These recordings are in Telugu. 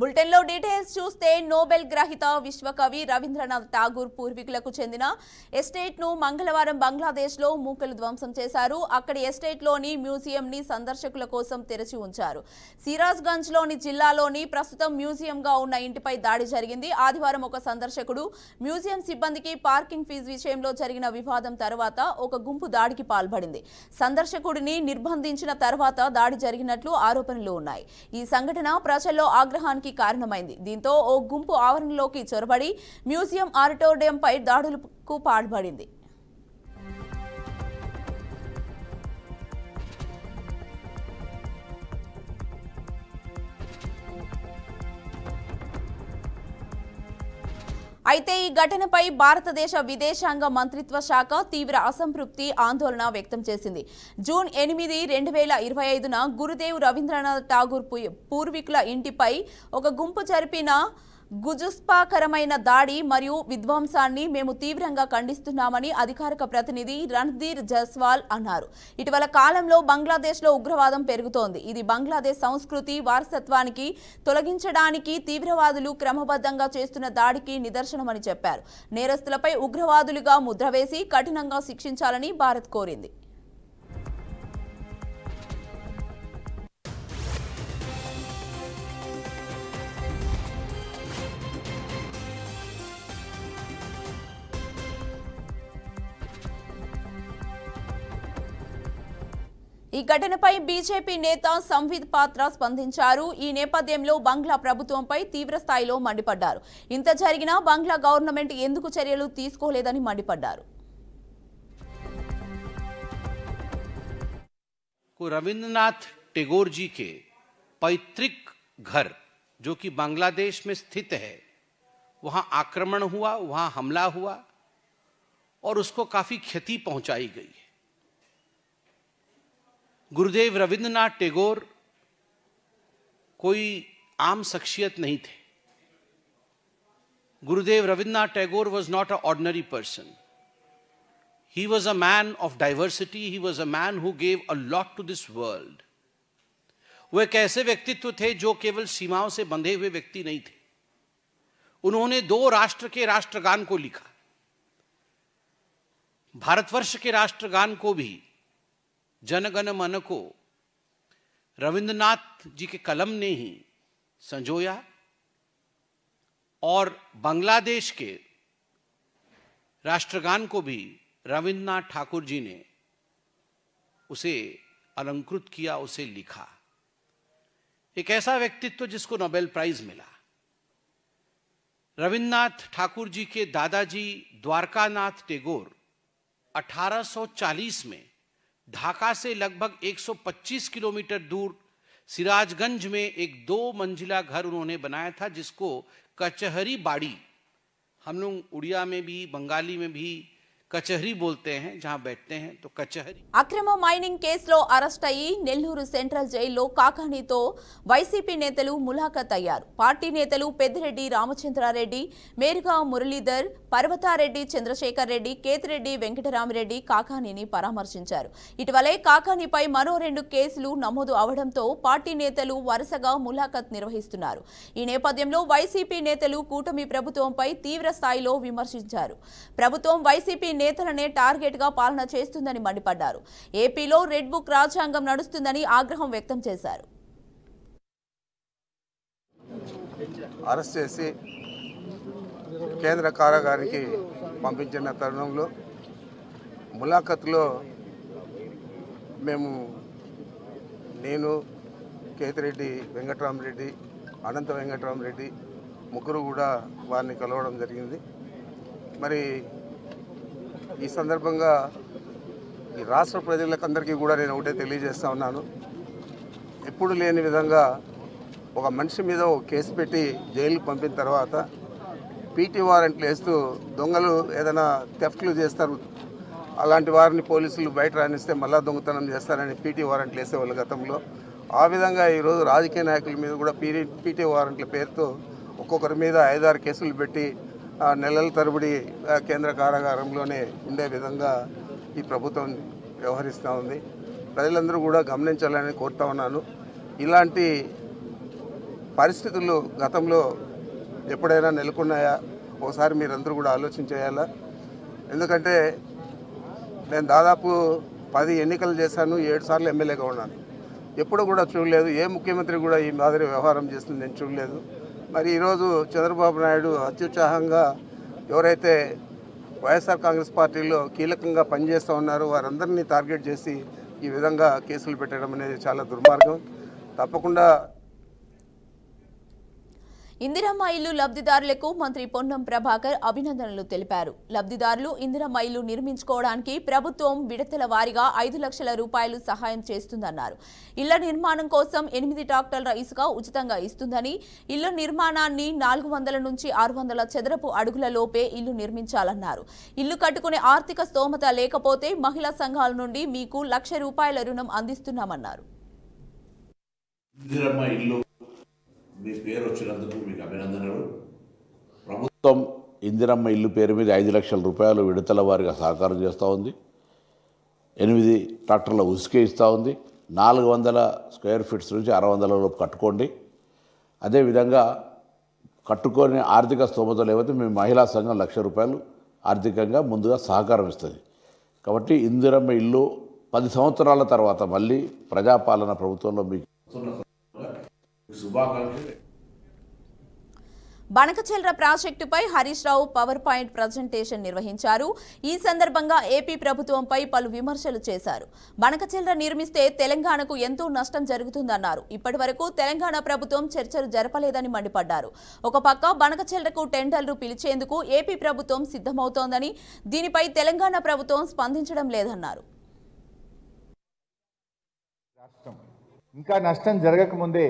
బులెటిన్లో డీటెయిల్స్ చూస్తే నోబెల్ గ్రహీత విశ్వకవి రవీంద్రనాథ్ ఠాగూర్ పూర్వీకులకు చెందిన ఎస్టేట్ను మంగళవారం బంగ్లాదేశ్లో మూకలు ధ్వంసం చేశారు. అక్కడి ఎస్టేట్లోని మ్యూజియంని సందర్శకుల కోసం తెరిచి ఉంచారు. సిరాజ్గంజ్లోని జిల్లాలోని ప్రస్తుతం మ్యూజియంగా ఉన్న ఇంటిపై దాడి జరిగింది. ఆదివారం ఒక సందర్శకుడు మ్యూజియం సిబ్బందికి పార్కింగ్ ఫీజు విషయంలో జరిగిన వివాదం తర్వాత ఒక గుంపు దాడికి పాల్పడింది. సందర్శకుడిని నిర్బంధించిన తర్వాత దాడి జరిగినట్లు ఆరోపణలు ఉన్నాయి. ఈ సంఘటన ప్రజల్లో ఆగ్రహానికి కారణమైంది. దీంతో ఓ గుంపు ఆవరణలోకి చొరబడి మ్యూజియం ఆడిటోరియంపై దాడులకు పాల్పడింది. అయితే ఈ ఘటనపై భారతదేశ విదేశాంగ మంత్రిత్వ శాఖ తీవ్ర అసంతృప్తి, ఆందోళన వ్యక్తం చేసింది. జూన్ 8, 2025న గురుదేవ్ రవీంద్రనాథ్ ఠాగూర్ పూర్వీకుల ఇంటిపై ఒక గుంపు జరిపిన గుజుస్పాకరమైన దాడి మరియు విధ్వంసాన్ని మేము తీవ్రంగా ఖండిస్తున్నామని అధికారిక ప్రతినిధి రణ్ధీర్ జైస్వాల్ అన్నారు. ఇటీవల కాలంలో బంగ్లాదేశ్లో ఉగ్రవాదం పెరుగుతోంది. ఇది బంగ్లాదేశ్ సంస్కృతి వారసత్వానికి తొలగించడానికి తీవ్రవాదులు క్రమబద్ధంగా చేస్తున్న దాడికి నిదర్శనమని చెప్పారు. నేరస్తులపై ఉగ్రవాదులుగా ముద్ర వేసి కఠినంగా శిక్షించాలని భారత్ కోరింది. ఈ ఘటనపై బీజేపీ నేత సంవిత్ పాత్ర స్పందించారు. ఈ నేపథ్యంలో బంగ్లా ప్రభుత్వంపై తీవ్ర స్థాయిలో మండిపడ్డారు. ఇంత జరిగినా బంగ్లా గవర్నమెంట్ ఎందుకు చర్యలు తీసుకోలేదని మండిపడ్డారు. रविंद्रनाथ टैगोर जी के पैतृक घर जो कि बांग्लादेश में स्थित है, वहां आक्रमण हुआ, वहां हमला हुआ और उसको काफी क्षति पहुंचाई गई है। गुरुदेव रविंद्रनाथ टैगोर कोई आम शख्सियत नहीं थे. Gurudev Rabindranath Tagore was not an ordinary person. He was a man of diversity. He was a man who gave a lot to this world. वो एक ऐसे व्यक्तित्व थे जो केवल सीमाओं से बंधे हुए व्यक्ति नहीं थे. उन्होंने 2 राष्ट्र के राष्ट्रगान को लिखा. भारतवर्ष के राष्ट्रगान को भी, जनगण मन को, रविंद्रनाथ जी के कलम ने ही संजोया और बांग्लादेश के राष्ट्रगान को भी रविंद्रनाथ ठाकुर जी ने उसे अलंकृत किया, उसे लिखा. एक ऐसा व्यक्तित्व जिसको नोबेल प्राइज मिला. रविंद्रनाथ ठाकुर जी के दादाजी द्वारकानाथ टैगोर 1840 में ढाका से लगभग 125 किलोमीटर दूर सिराजगंज में एक 2 मंजिला घर उन्होंने बनाया था, जिसको कचहरी बाड़ी, हम लोग उड़िया में भी बंगाली में भी కచహరీ बोलते हैं, जहां बैठते हैं तो कचहरी. అక్రమ మైనింగ్ కేసులో అరెస్ట్ అయ్యి నెల్లూరు సెంట్రల్ జైల్లో కాకాణితో వైసీపీ నేతలు ములాఖత్ అయ్యారు. పార్టీ నేతలు పెద్దిరెడ్డి రామచంద్రారెడ్డి, మేరుగా మురళీధర్, పర్వతారెడ్డి చంద్రశేఖర్ రెడ్డి, కేతిరెడ్డి వెంకటరామిరెడ్డి కాకాణిని పరామర్శించారు. ఇటీవలే కాకాణిపై మరో 2 కేసులు నమోదు అవడంతో పార్టీ నేతలు వరుసగా ములాఖత్ నిర్వహిస్తున్నారు. ఈ నేపథ్యంలో వైసీపీ నేతలు కూటమి ప్రభుత్వంపై తీవ్ర స్థాయిలో విమర్శించారు. ప్రభుత్వం వైసీపీ నేతలనే టార్గెట్ గా పాలన చేస్తుందని మండిపడ్డారు. ఏపీలో రెడ్ బుక్ రాజ్యాంగం నడుస్తుందని ఆగ్రహం వ్యక్తం చేశారు. అరెస్ట్ చేసి కేంద్ర కారాగారానికి పంపించిన తరుణంలో ములాఖత్లో నేను కేతిరెడ్డి వెంకటరామరెడ్డి, అనంత వెంకటరామరెడ్డి ముగ్గురు కూడా వారిని కలవడం జరిగింది. మరి ఈ సందర్భంగా ఈ రాష్ట్ర ప్రజలకందరికీ కూడా నేను ఒకటే తెలియజేస్తా ఉన్నాను. ఎప్పుడు లేని విధంగా ఒక మనిషి మీద ఒక కేసు పెట్టి జైలుకు పంపిన తర్వాత పీటీ వారెంట్లు వేస్తూ దొంగలు ఏదైనా థెఫ్ట్లు చేస్తారు, అలాంటి వారిని పోలీసులు బయట రానిస్తే మళ్ళా దొంగతనం చేస్తారని పీటీ వారెంట్లు వేసేవాళ్ళు గతంలో. ఆ విధంగా ఈరోజు రాజకీయ నాయకుల మీద కూడా పీటీ వారెంట్ల పేరుతో ఒక్కొక్కరి మీద 5-6 కేసులు పెట్టి నెలల తరబడి కేంద్ర కారాగారంలోనే ఉండే విధంగా ఈ ప్రభుత్వం వ్యవహరిస్తూ ఉంది. ప్రజలందరూ కూడా గమనించాలని కోరుతా ఉన్నాను. ఇలాంటి పరిస్థితులు గతంలో ఎప్పుడైనా నెలకొన్నాయా ఒకసారి మీరందరూ కూడా ఆలోచన చేయాలా. ఎందుకంటే నేను దాదాపు 10 ఎన్నికలు చేశాను, 7 సార్లు ఎమ్మెల్యేగా ఉన్నాను. ఎప్పుడు కూడా చూడలేదు, ఏ ముఖ్యమంత్రి కూడా ఈ మాదిరి వ్యవహారం చేస్తుంది నేను చూడలేదు. మరి ఈరోజు చంద్రబాబు నాయుడు అత్యుత్సాహంగా ఎవరైతే వైఎస్ఆర్ కాంగ్రెస్ పార్టీలో కీలకంగా పనిచేస్తూ ఉన్నారో వారందరినీ టార్గెట్ చేసి ఈ విధంగా కేసులు పెట్టడం అనేది చాలా దుర్మార్గం. తప్పకుండా ఇందిరమ్మ ఇల్లు లబ్ధిదారులకు మంత్రి పొన్నం ప్రభాకర్ అభినందనలు తెలిపారు. లబ్ధిదారులు ఇందిరమ్మ ఇల్లు నిర్మించుకోవడానికి ప్రభుత్వం విడతల వారీగా 5 లక్షల రూపాయలు సహాయం చేస్తుందన్నారు. ఇళ్ల నిర్మాణం కోసం 8 ట్రాక్టర్ల ఇసుక ఉచితంగా ఇస్తుందని, ఇళ్ల నిర్మాణాన్ని 400 నుంచి 600 చదరపు అడుగుల లోపే ఇల్లు నిర్మించాలన్నారు. ఇల్లు కట్టుకునే ఆర్థిక స్తోమత లేకపోతే మహిళా సంఘాల నుండి మీకు 1 లక్ష రూపాయల రుణం అందిస్తున్నామన్నారు. మీ పేరు వచ్చినందుకు మీకు అభినందనలు. ప్రభుత్వం ఇందిరమ్మ ఇల్లు పేరు మీద 5 లక్షల రూపాయలు విడతల వారిగా సహకారం చేస్తూ ఉంది. 8 ట్రాక్టర్ల ఉసుకే ఇస్తూ ఉంది. 400 స్క్వేర్ ఫీట్స్ నుంచి 600 లోపు కట్టుకోండి. అదేవిధంగా కట్టుకొని ఆర్థిక స్తోమత లేకపోతే మీ మహిళా సంఘం 1 లక్ష రూపాయలు ఆర్థికంగా ముందుగా సహకారం ఇస్తుంది. కాబట్టి ఇందిరమ్మ ఇల్లు 10 సంవత్సరాల తర్వాత మళ్ళీ ప్రజాపాలన ప్రభుత్వంలో మీకు శుభాకాంక్షలు. బనకచెర్ల ప్రాజెక్టుపై Harish Rao power point presentation నిర్వహించారు. ఈ సందర్భంగా ఏపీ ప్రభుత్వంపై పలు విమర్శలు చేశారు. బనకచెర్ల నిర్మిస్తే తెలంగాణకు ఎంతో నష్టం జరుగుతుందన్నారు. ఇప్పటి వరకు తెలంగాణ ప్రభుత్వం చర్చలు జరపలేదని మండిపడ్డారు. ఒక పక్క బనకచెర్లకు టెండర్లు పిలిచేందుకు ఏపీ ప్రభుత్వం సిద్ధమవుతోందని, దీనిపై తెలంగాణ ప్రభుత్వం స్పందించడం లేదన్నారు. ఇంకా నష్టం జరగకముందే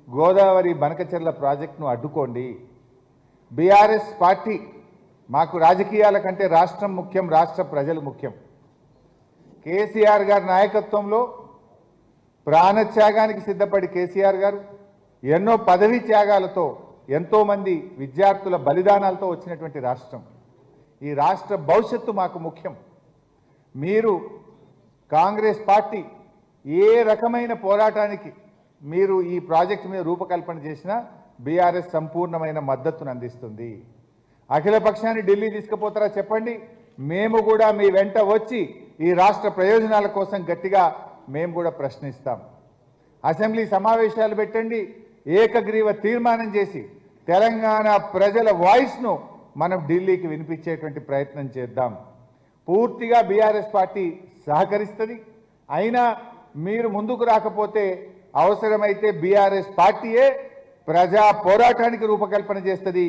గోదావరి బనకచెర్ల ప్రాజెక్టును అడ్డుకోండి. బీఆర్ఎస్ పార్టీ మాకు రాజకీయాల కంటే రాష్ట్రం ముఖ్యం, రాష్ట్ర ప్రజలు ముఖ్యం. కేసీఆర్ గారి నాయకత్వంలో ప్రాణత్యాగానికి సిద్ధపడి కేసీఆర్ గారు ఎన్నో పదవీ త్యాగాలతో ఎంతోమంది విద్యార్థుల బలిదానాలతో వచ్చినటువంటి రాష్ట్రం. ఈ రాష్ట్ర భవిష్యత్తు మాకు ముఖ్యం. మీరు కాంగ్రెస్ పార్టీ ఏ రకమైన పోరాటానికి మీరు ఈ ప్రాజెక్టు మీద రూపకల్పన చేసినా బీఆర్ఎస్ సంపూర్ణమైన మద్దతును అందిస్తుంది. అఖిలపక్షాన్ని ఢిల్లీ తీసుకుపోతారా చెప్పండి, మేము కూడా మీ వెంట వచ్చి ఈ రాష్ట్ర ప్రయోజనాల కోసం గట్టిగా మేము కూడా ప్రశ్నిస్తాం. అసెంబ్లీ సమావేశాలు పెట్టండి, ఏకగ్రీవ తీర్మానం చేసి తెలంగాణ ప్రజల వాయిస్ను మనం ఢిల్లీకి వినిపించేటువంటి ప్రయత్నం చేద్దాం. పూర్తిగా బీఆర్ఎస్ పార్టీ సహకరిస్తుంది. అయినా మీరు ముందుకు రాకపోతే అవసరమైతే బీఆర్ఎస్ పార్టీయే ప్రజా పోరాటానికి రూపకల్పన చేస్తుంది.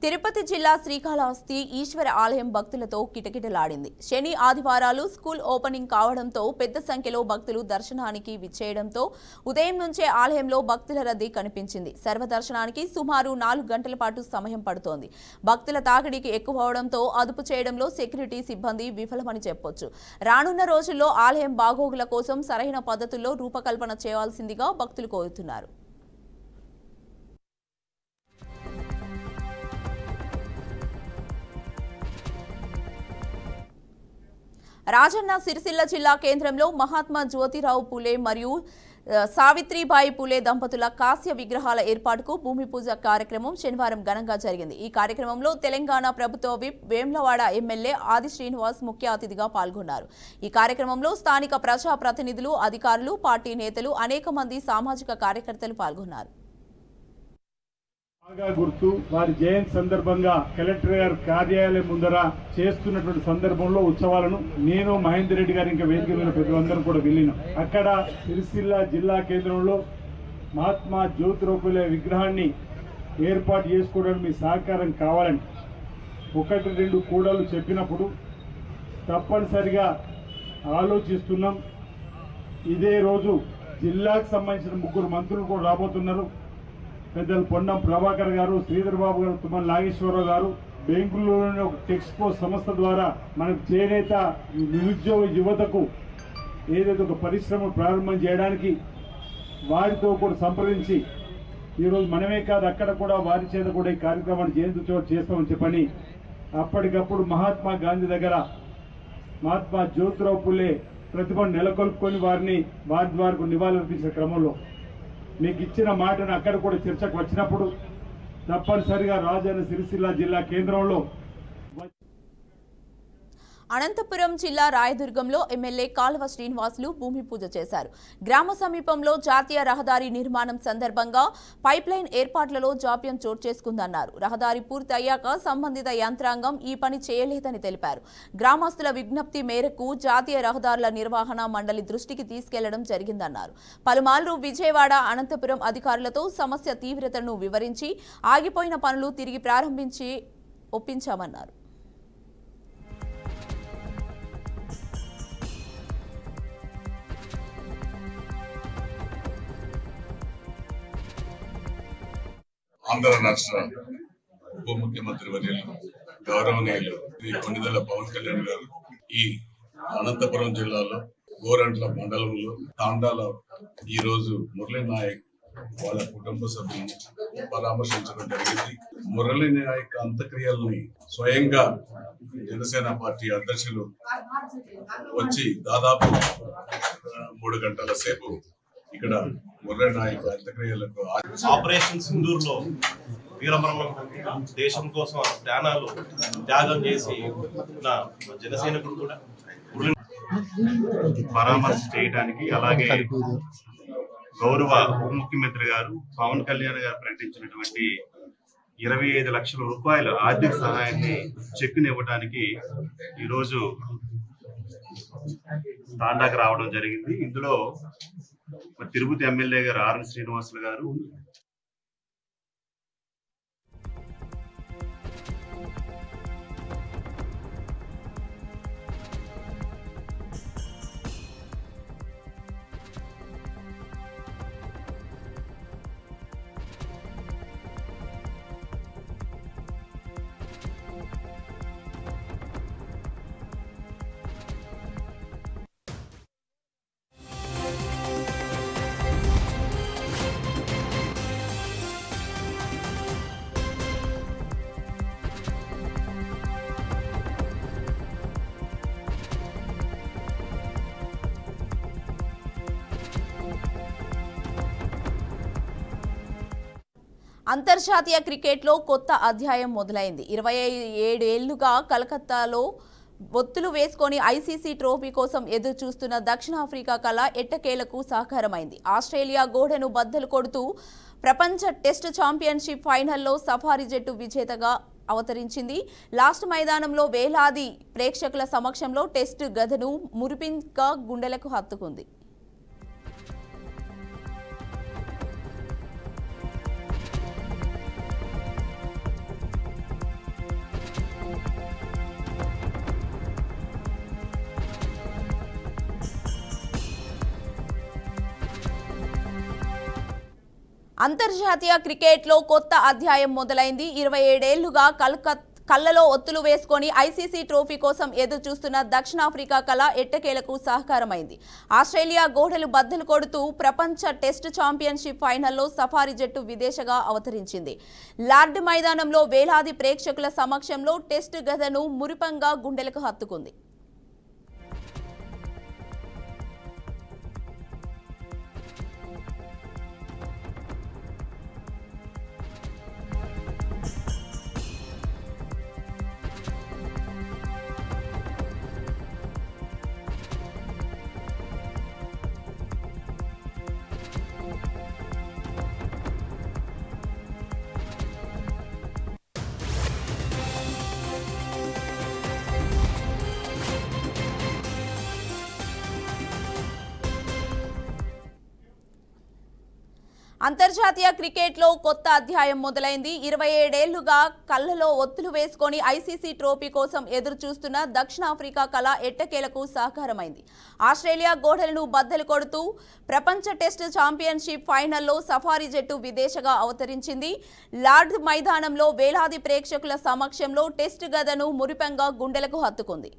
తిరుపతి జిల్లా శ్రీకాళహస్తి ఈశ్వర ఆలయం భక్తులతో కిటకిటలాడింది. శని ఆదివారాలు స్కూల్ ఓపెనింగ్ కావడంతో పెద్ద సంఖ్యలో భక్తులు దర్శనానికి విచ్చేయడంతో ఉదయం నుంచే ఆలయంలో భక్తుల రద్దీ కనిపించింది. సర్వదర్శనానికి సుమారు 4 గంటల పాటు సమయం పడుతోంది. భక్తుల తాకిడికి ఎక్కువ అవడంతో అదుపు చేయడంలో సెక్యూరిటీ సిబ్బంది విఫలమని చెప్పొచ్చు. రానున్న రోజుల్లో ఆలయం బాగోగుల కోసం సరైన పద్ధతుల్లో రూపకల్పన చేయాల్సిందిగా భక్తులు కోరుతున్నారు. రాజన్న సిరిసిల్ల జిల్లా కేంద్రంలో మహాత్మా జ్యోతిరావు పూలే మరియు సావిత్రిబాయి పూలే దంపతుల కాస్య విగ్రహాల ఏర్పాటుకు భూమి పూజ కార్యక్రమం శనివారం ఘనంగా జరిగింది. ఈ కార్యక్రమంలో తెలంగాణ ప్రభుత్వ విప్ వేములవాడ ఎమ్మెల్యే ఆది శ్రీనివాస్ ముఖ్య అతిథిగా పాల్గొన్నారు. ఈ కార్యక్రమంలో స్థానిక ప్రజా ప్రతినిధులు, అధికారులు, పార్టీ నేతలు, అనేక మంది సామాజిక కార్యకర్తలు పాల్గొన్నారు. గుర్తు వారి జయంతి సందర్భంగా కలెక్టర్ గారి కార్యాలయం ముందర చేస్తున్నటువంటి సందర్భంలో ఉత్సవాలను నేను మహేందర్ రెడ్డి గారు ఇంకా వేదిక మీద ప్రజలందరూ కూడా వెళ్ళినాం. అక్కడ సిరిసిల్ల జిల్లా కేంద్రంలో మహాత్మా జ్యోతిరావు పూలే విగ్రహాన్ని ఏర్పాటు చేసుకోవడానికి మీ సహకారం కావాలని 1-2 కూడలు చెప్పినప్పుడు తప్పనిసరిగా ఆలోచిస్తున్నాం. ఇదే రోజు జిల్లాకు సంబంధించిన 3 మంత్రులు కూడా రాబోతున్నారు. పెద్దలు పొన్నం ప్రభాకర్ గారు, శ్రీధర్ బాబు గారు, తుమ్మల నాగేశ్వరరావు గారు బెంగళూరులోని ఒక టెక్స్పో సంస్థ ద్వారా మనకు చేనేత నిరుద్యోగ యువతకు ఏదైతే ఒక పరిశ్రమ ప్రారంభం చేయడానికి వారితో కూడా సంప్రదించి ఈరోజు మనమే కాదు అక్కడ కూడా వారి చేత కూడా ఈ కార్యక్రమాన్ని జయంతి చేస్తామని చెప్పని అప్పటికప్పుడు మహాత్మా గాంధీ దగ్గర మహాత్మా జ్యోతిరావు పూలే ప్రతిభను నెలకొల్పుకొని వారి ద్వారా నివాళులర్పించిన క్రమంలో మీకు ఇచ్చిన మాటను అక్కడ కూడా చర్చకు వచ్చినప్పుడు తప్పనిసరిగా రాజన్న సిరిసిల్ల జిల్లా కేంద్రంలో అనంతపురం జిల్లా రాయదుర్గంలో ఎమ్మెల్యే కాల్వ శ్రీనివాసులు భూమి పూజ చేశారు. గ్రామ సమీపంలో జాతీయ రహదారి నిర్మాణం సందర్భంగా పైప్లైన్ ఏర్పాట్లలో జాప్యం చోటు చేసుకుందన్నారు. రహదారి పూర్తయ్యాక సంబంధిత యంత్రాంగం ఈ పని చేయలేదని తెలిపారు. గ్రామస్తుల విజ్ఞప్తి మేరకు జాతీయ రహదారుల నిర్వహణ మండలి దృష్టికి తీసుకెళ్లడం జరిగిందన్నారు. పలుమార్లు విజయవాడ, అనంతపురం అధికారులతో సమస్య తీవ్రతను వివరించి ఆగిపోయిన పనులు తిరిగి ప్రారంభించి ఒప్పించామన్నారు. ఆంధ్ర రాష్ట్ర ఉప ముఖ్యమంత్రి వర్యులు గౌరవనీయులు శ్రీ కొణిదెల పవన్ కళ్యాణ్ గారు ఈ అనంతపురం జిల్లాలో గోరంట్ల మండలంలో తాండాలో ఈ రోజు మురళీ నాయక్ వాళ్ళ కుటుంబ సభ్యులను పరామర్శించడం జరిగింది. మురళీ నాయక్ అంత్యక్రియల్ని స్వయంగా జనసేన పార్టీ అధ్యక్షులు వచ్చి దాదాపు 3 గంటల సేపు ఇక్కడ మురళీ నాయక్ అంత్యక్రియలకు ఆపరేషన్ సింధూర్లో వీరమరణం దేశం కోసం ప్రాణాలు త్యాగం చేసి జనసైనికుడు కూడా పరామర్శ చేయడానికి, అలాగే గౌరవ ఉప ముఖ్యమంత్రి గారు పవన్ కళ్యాణ్ గారు ప్రకటించినటువంటి 25 లక్షల రూపాయల ఆర్థిక సహాయాన్ని చెక్కుని ఇవ్వడానికి ఈరోజు తాండాకు రావడం జరిగింది. ఇందులో తిరుపతి ఎమ్మెల్యే గారు ఆర్ఎన్ శ్రీనివాసులు గారు, అంతర్జాతీయ క్రికెట్లో కొత్త అధ్యాయం మొదలైంది. 27 ఏళ్లుగా కలకత్తాలో ఒత్తులు వేసుకొని ఐసీసీ ట్రోఫీ కోసం ఎదురు చూస్తున్న దక్షిణాఫ్రికా కళ ఎట్టకేలకు సాకారమైంది. ఆస్ట్రేలియా గోడను బద్దలు కొడుతూ ప్రపంచ టెస్ట్ ఛాంపియన్షిప్ ఫైనల్లో సఫారీ జట్టు విజేతగా అవతరించింది. లాస్ట్ మైదానంలో వేలాది ప్రేక్షకుల సమక్షంలో టెస్ట్ గదను మురిపింగా గుండెలకు హత్తుకుంది. అంతర్జాతీయ క్రికెట్లో కొత్త అధ్యాయం మొదలైంది. 27 ఏళ్లుగా కళ్ళలో ఒత్తులు వేసుకొని ఐసీసీ ట్రోఫీ కోసం ఎదురు చూస్తున్న దక్షిణాఫ్రికా కళ ఎట్టకేలకు సాకారమైంది. ఆస్ట్రేలియా గోడలు బద్దలు కొడుతూ ప్రపంచ టెస్ట్ ఛాంపియన్షిప్ ఫైనల్లో సఫారీ జట్టు విదేశగా అవతరించింది. లార్డ్ మైదానంలో వేలాది ప్రేక్షకుల సమక్షంలో టెస్ట్ గదను మురిపంగా గుండెలకు హత్తుకుంది. అంతర్జాతీయ క్రికెట్లో కొత్త అధ్యాయం మొదలైంది. 27 ఏళ్లుగా కళ్ళలో ఒత్తులు వేసుకొని ఐసీసీ ట్రోఫీ కోసం ఎదురు చూస్తున్న దక్షిణాఫ్రికా కళ ఎట్టకేలకు సాకారమైంది. ఆస్ట్రేలియా గోడలను బద్దలు కొడుతూ ప్రపంచ టెస్ట్ ఛాంపియన్షిప్ ఫైనల్లో సఫారీ జట్టు విదేశగా అవతరించింది. లార్డ్ మైదానంలో వేలాది ప్రేక్షకుల సమక్షంలో టెస్ట్ గదను మురిపెంగా గుండెలకు హత్తుకుంది.